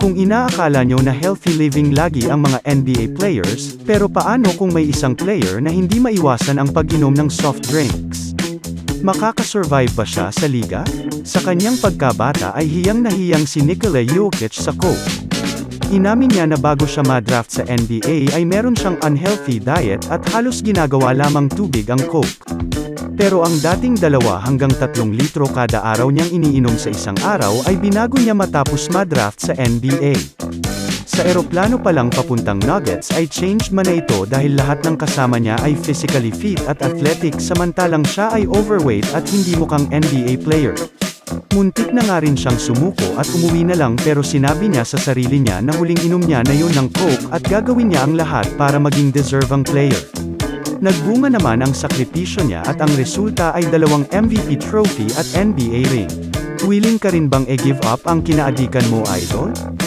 Kung inaakala nyo na healthy living lagi ang mga NBA players, pero paano kung may isang player na hindi maiwasan ang pag-inom ng soft drinks? Makakasurvive ba siya sa liga? Sa kanyang pagkabata ay hiyang na hiyang si Nikola Jokic sa Coke. Inamin niya na bago siya ma-draft sa NBA ay meron siyang unhealthy diet at halos ginagawa lamang tubig ang Coke. Pero ang dating 2 hanggang 3 litro kada araw niyang iniinom sa isang araw ay binago niya matapos ma-draft sa NBA. Sa eroplano pa lang papuntang Nuggets ay changed man na ito dahil lahat ng kasama niya ay physically fit at athletic samantalang siya ay overweight at hindi mukhang NBA player. Muntik na nga rin siyang sumuko at umuwi na lang pero sinabi niya sa sarili niya na huling inom niya na yun ng Coke at gagawin niya ang lahat para maging deserving player. Nagbunga naman ang sakripisyo niya at ang resulta ay 2 MVP trophy at NBA ring. Willing ka rin bang i-give up ang kinaadikan mo, idol?